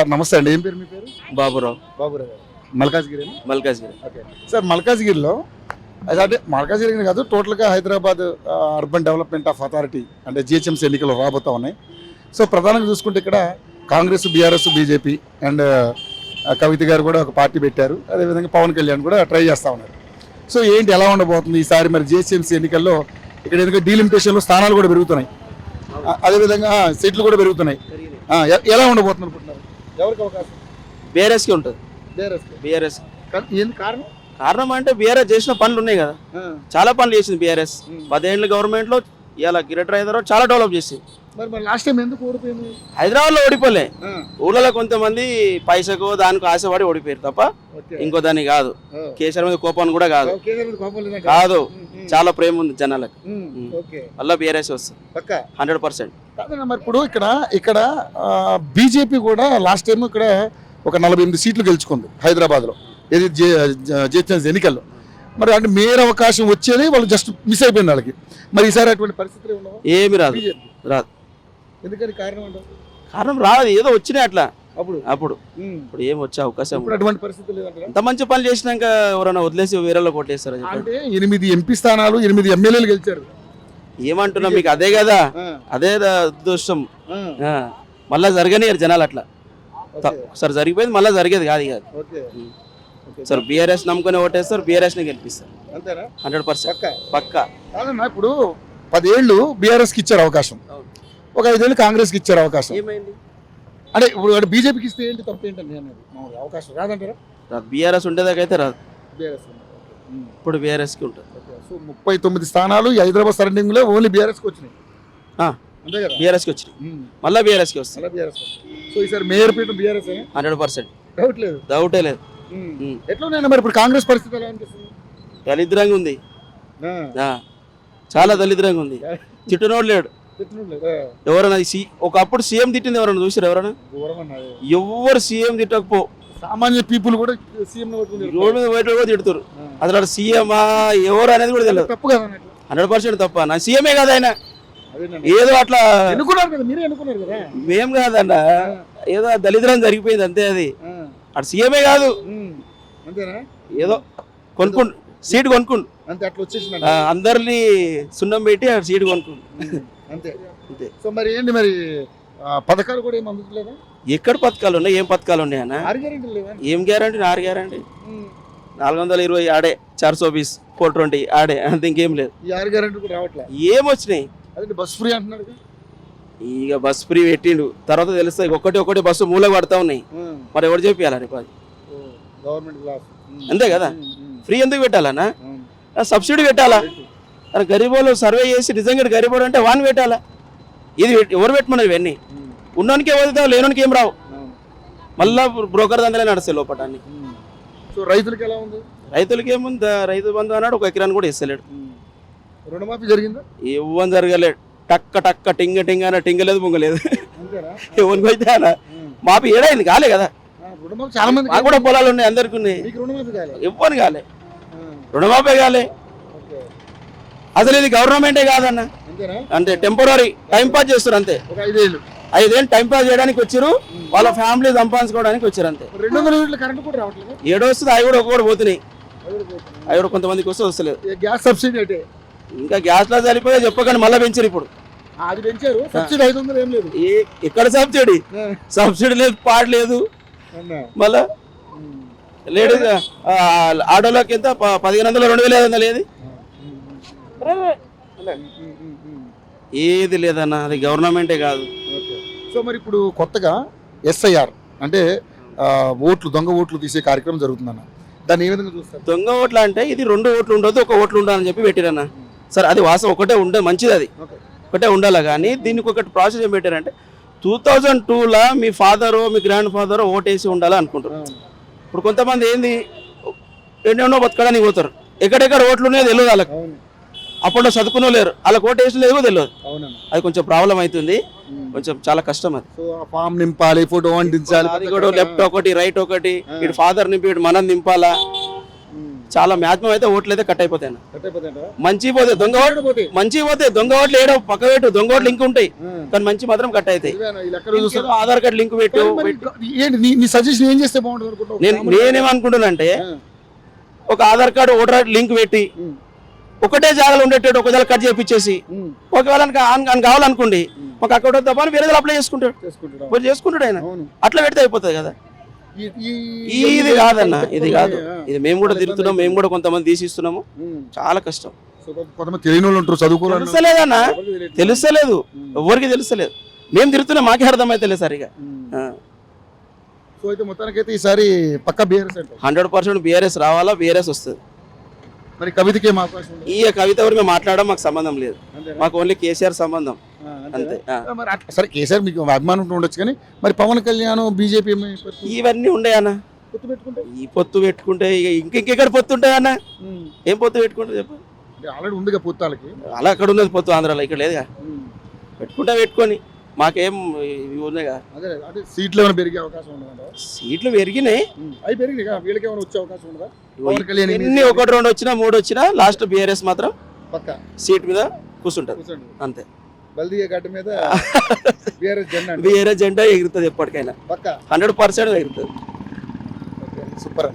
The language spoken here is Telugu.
సార్ నమస్తే అండి. ఏం పేరు మీ పేరు? బాబురావు. బాబురావు గారు. మల్కాజ్గిరి. మల్కాజ్గిరి. ఓకే సార్, మల్కాజ్గిరిలో అంటే మల్కాజ్గిరి కాదు, టోటల్గా Hyderabad urban development of authority అంటే జిహెచ్ఎంసీ ఎన్నికలు రాబోతా ఉన్నాయి. సో ప్రధానంగా చూసుకుంటే ఇక్కడ కాంగ్రెస్, బీఆర్ఎస్, బీజేపీ అండ్ కవిత గారు కూడా ఒక పార్టీ పెట్టారు. అదేవిధంగా పవన్ కళ్యాణ్ కూడా ట్రై చేస్తూ ఉన్నారు. సో ఏంటి ఎలా ఉండబోతుంది ఈసారి మరి జిహెచ్ఎంసీ ఎన్నికల్లో? ఇక్కడ ఎందుకంటే డీలిమిటేషన్లో స్థానాలు కూడా పెరుగుతున్నాయి, అదేవిధంగా సీట్లు కూడా పెరుగుతున్నాయి. ఎలా ఉండబోతుంది అనుకుంటున్నారు? ఎవరికి అవకాశం? బీఆర్ఎస్కి ఉంటుంది. బీఆర్ఎస్ కారణం కారణం అంటే బీఆర్ఎస్ చేసిన పనులు ఉన్నాయి కదా, చాలా పనులు చేసింది బీఆర్ఎస్. 10 ఏళ్ళ గవర్నమెంట్లో ఇలా గ్రేటర్ హైదరాబాద్ చాలా డెవలప్ చేసింది. మరి లాస్ట్ టైం ఎందుకు ఓడిపోయింది? హైదరాబాద్ లో ఓడిపోలే, ఊళ్ళలో కొంతమంది పైసకు దానికి ఆశపడి ఓడిపోయారు తప్ప ఇంకో దాన్ని కాదు. కేసీఆర్ మీద కోపాన్ని కూడా కాదు, కాదు చాలా ప్రేమ ఉంది జనాలకు. మళ్ళీ బీఆర్ఎస్ వస్తుంది 100%. మరి ఇప్పుడు ఇక్కడ బీజేపీ కూడా లాస్ట్ టైం ఇక్కడ ఒక 48 సీట్లు గెలుచుకుంది హైదరాబాద్లో, ఏది జిహెచ్ఎంసీ ఎన్నికల్లో. మరి అంటే మేయర్ అవకాశం వచ్చేది వాళ్ళు జస్ట్ మిస్ అయిపోయింది వాళ్ళకి. మరి ఈసారి అటువంటి పరిస్థితులు ఏమి రాదు. ఎందుకని కారణం అంటే కారణం రాదు, ఏదో వచ్చినాయి అట్లా అప్పుడు ఇప్పుడు ఏం వచ్చే అవకాశం. అటువంటి పరిస్థితులు అంత మంచి పనులు చేసినాక ఎవరైనా వదిలేసి వేరేలో కొట్టేస్తారు. అంటే 8 ఎంపీ స్థానాలు, 8 ఎమ్మెల్యేలు గెలిచారు. ఏమంటున్నా మీకు అదే కదా, అదే దుష్టం. మళ్ళా జరగనియరు జనాలు అట్లా. సార్ జరిగిపోయింది, మళ్ళీ జరిగేది కాదు కాదు. సార్ బీఆర్ఎస్ నమ్ముకొని ఓటేస్తారు, బీఆర్ఎస్ ని గెలిపిస్తారు 100% పక్కా. ఇప్పుడు 10 ఏళ్ళు బీఆర్ఎస్ కి ఇచ్చారు అవకాశం, ఒక 5 ఏళ్ళు కాంగ్రెస్ కి ఇచ్చారు అవకాశం. ఏమైంది అంటే ఇప్పుడు బీజేపీకి ఇస్తే ఏంటి తప్పు ఏంటండి అనేది అవకాశం రాదంటారా? బీఆర్ఎస్ ఉండేదాకైతే రాదు, ఇప్పుడు బీఆర్ఎస్ కి ఉంటుంది. సో 39 స్థానాలు హైదరాబాద్ సరౌండింగ్ లో ఓన్లీ బీఆర్ఎస్ కి వచ్చినాయి. బీఆర్ఎస్ కి వచ్చినాయి, మళ్ళీ బీఆర్ఎస్ కి వస్తుంది. సో ఈసారి మేయర్ పీఠం బీఆర్ఎస్ 100%. డౌటే లేదు. ఎట్లా మరి ఇప్పుడు కాంగ్రెస్ పరిస్థితి ఎలా అనిపిస్తుంది? దళిద్రంగా ఉంది, చాలా దళిద్రంగా ఉంది. తిట్టునోడు లేడు ఎవరైనా. ఒకప్పుడు సీఎం తిట్టింది ఎవరైనా చూసారు? ఎవరైనా ఎవరు సీఎం తిట్టకపో, సామాన్య పీపుల్ కూడా సీఎం రోడ్ మీద బయట కూడా తిడుతారు. అసలు సీఎమా ఎవరు అనేది కూడా తెలియదు. 100% తప్ప. నా సీఎమే కాదు ఆయన, ఏదో అట్లా మేం కాదన్న, ఏదో దళిద్రం జరిగిపోయింది అంతే. అది అటు సీఎమే కాదు, ఏదో కొనుక్కుండు సీట్ కొనుక్కుండు అందరినీ సున్నం పెట్టి ఆ సీట్ కొనుక్కుండు అంతే. సో మరి ఏంటి మరి పథకాలు కూడా ఏం అందుతలేదా? ఎక్కడ పథకాలు ఉన్నాయి? ఏం పథకాలు ఉన్నాయి అన్న? ఏం గ్యారంటీ? 6 గ్యారంటీ 420 ఆడే, 420 420 ఆడే, అంత ఇంకేం లేదు. ఏం వచ్చినాయి? బస్ ఫ్రీ అంటున్నాడు. ఇక బస్ ఫ్రీ పెట్టిండు, తర్వాత తెలుస్తాయి. ఒకటి బస్సు మూల పడతా ఉన్నాయి, మరి ఎవరు చెప్పాలా రేపు? అది అంతే కదా. ఫ్రీ ఎందుకు పెట్టాలన్నా? సబ్సిడీ పెట్టాలా? గరీబోళ్ళు సర్వే చేసి నిజంగా గరీబోడు అంటే వాన్ పెట్టాలా? ఇది ఎవరు పెట్టమన్నారు? ఇవన్నీ ఉన్నోనికి వదిలితే లేనోనికి ఏం రావు. మళ్ళా బ్రోకర్ దందలే నడుస్తాయి లోపటాన్ని. సో రైతులకి ఎలా ఉంది? రైతులకి ఏముంది? రైతు బంధు అన్నాడు, 1 ఎకరాన్ని కూడా ఇస్తలేడు. రుణమాఫీ జరిగిందా? ఇవ్వని జరగలేడు. టక్క టింగ అన్న టింగలేదు, పొంగలేదు. ఎవరికి అయితే అన్న మాపి ఏడైంది కాలే కదా. చాలా మంది మాకు కూడా పొలాలు ఉన్నాయి, అందరికి ఉన్నాయి. ఇవ్వని కాలే, రుణమాఫీ కాలే. అసలు ఇది గవర్నమెంటే కాదన్న, అంటే టెంపరీ టైం పాస్ చేస్తారు అంతే. 5 ఏళ్ళు టైం పాస్ చేయడానికి వచ్చారు, వాళ్ళ ఫ్యామిలీ సంపాదించుకోవడానికి వచ్చారు అంతే. 200 యూనిట్ల కరెంట్ కూడా రావట్లేదు. ఏడో వస్తుంది, అవి కూడా ఒక్కొక్కటి పోతున్నాయి. అవి కూడా కొంతమందికి వస్తే వస్తలేదు. గ్యాస్ సబ్సిడీ అంటే ఇంకా గ్యాస్ లో చనిపోయా చెప్పకండి, మళ్ళీ పెంచారు. ఇప్పుడు అది పెంచారు, సబ్సిడీ 500 ఏం లేదు. ఎక్కడ సబ్సిడీ లేదు, పాట లేదు. మళ్ళా లేడు ఆటోలోకి ఎంత 1500 2500 ఏది ఏది లేదన్న, అది గవర్నమెంటే కాదు. సో మరి ఇప్పుడు కొత్తగా ఎస్ఐఆర్ అంటే దొంగ ఓట్లు తీసే కార్యక్రమం జరుగుతుందన్న, దాన్ని ఏ విధంగా చూస్తారు? దొంగ ఓట్లు అంటే ఇది 2 ఓట్లు ఉండదు, 1 ఓట్లు ఉండాలని చెప్పి పెట్టిరన్న. సరే అది వాస్తవం, ఒకటే ఉండే మంచిది, అది ఒకటే ఉండాలి. కానీ దీనికి ఒకటి ప్రాసెస్ ఏం పెట్టారంటే 2002లో మీ ఫాదరో మీ గ్రాండ్ ఫాదరో ఓటేసి ఉండాలి అనుకుంటారు. ఇప్పుడు కొంతమంది ఏంది ఎన్నెన్నో బతకడానికి పోతారు, ఎక్కడెక్కడ ఓట్లు ఉన్నాయో తెలియదు వాళ్ళకి. అప్పుడు చదువుకునే లేరు, వాళ్ళకి ఓటేసిన లేదు తెలియదు. అది కొంచెం ప్రాబ్లం అవుతుంది, కొంచెం చాలా కష్టం. అది ఫామ్ నింపాలి, ఫోటో అంటించాలి, అది కూడా లెఫ్ట్ ఒకటి రైట్ ఒకటి, ఇటు ఫాదర్ నింపి ఇటు మనం నింపాలా, చాలా మ్యాక్సిమం అయితే ఓట్లు అయితే కట్ అయిపోతాయి అన్న. కట్ అయిపోతాయంటావా? మంచి పోతే దొంగ ఓట్లు పోతాయి. మంచి పోతే దొంగ ఓట్లు ఏడో పక్క పెట్టు, దొంగ ఓట్లు లింక్ ఉంటాయి కానీ మంచి మాత్రం కట్ అవుతాయి. ఇదేనా ఈ లెక్కలు చూస్తే? ఇంకేదో ఆధార్ కార్డు లింక్ పెట్టు. మరి ఏంటి నీ సజెషన్ ఏం చేస్తే బాగుంటుంది అనుకుంటున్నావు? నేనేమనుకుంటున్నానంటే ఒక Aadhaar card voter ID link పెట్టి ఒకటే జాగాలో ఉండేటట్టు ఒక జాగా కట్ చేపించేసి ఒకవేళ ఆయన కావాలనుకోండి ఒక అకౌంట్ తప్ప వేరే అప్లై చేసుకుంటాడు చేసుకుంటాడు ఆయన. అట్లా పెడితే అయిపోతుంది కదా. ఇది కాదన్న, ఇది కాదు. ఇది మేము కూడా తిరుగుతున్నాం, మేము కూడా కొంతమంది తీసిస్తున్నాము. చాలా కష్టం. కొంతమంది తెలియని వాళ్ళు ఉంటారు, చదువుకోవాలి. తెలుస్తలేదన్న, తెలుస్తలేదు, ఎవరికి తెలుస్తలేదు. మేము తిరుగుతున్నాం, మాకే అర్థమైతలేదు సరిగా. సో అయితే మొత్తానికైతే ఈసారి పక్క బీఆర్ఎస్ అంటారు. 100% బీఆర్ఎస్ రావాలా, బీఆర్ఎస్ వస్తుంది. మరి కవితకి ఏం అవకాశం ఉంది? ఈ కవిత ఎవరు మేము మాట్లాడడం మాకు సంబంధం లేదు, మాకు ఓన్లీ కేసీఆర్ సంబంధం అంతే. మరి సరే కేసీఆర్ మీకు అభిమానం ఉండొచ్చు కానీ మరి పవన్ కళ్యాణ్ బీజేపీ ఇవన్నీ ఉండే అన్న. ఈ పొత్తు పెట్టుకుంటే ఇక ఇంకెక్కడ పొత్తు ఉంటాయి అన్న? ఏం పొత్తు పెట్టుకుంటే చెప్పు. ఆల్రెడీ ఉందిగా పొత్తాలకి. అలా అక్కడ ఉన్నది పొత్తు, ఆంధ్రాలో ఇక్కడ లేదుగా. పెట్టుకుంటా పెట్టుకొని మాకేం ఇవి ఉన్నాయిగా. అదే సీట్లు ఏమైనా పెరిగే అవకాశం ఉండదా? సీట్లు పెరిగినాయి, అవి పెరిగినాయి, వీళ్ళకి ఏమైనా వచ్చే అవకాశం ఉండదా? ఎన్ని 1, 2 వచ్చినా 3 వచ్చినా లాస్ట్ బీఆర్ఎస్ మాత్రం పక్క సీట్ మీద కూర్చుంటది అంతే. బల్దియా గడ్డ మీద బీఆర్ఎస్ జెండా ఎగురుతుంది ఎప్పటికైనా, 100% ఎగురుతుంది. సూపర్.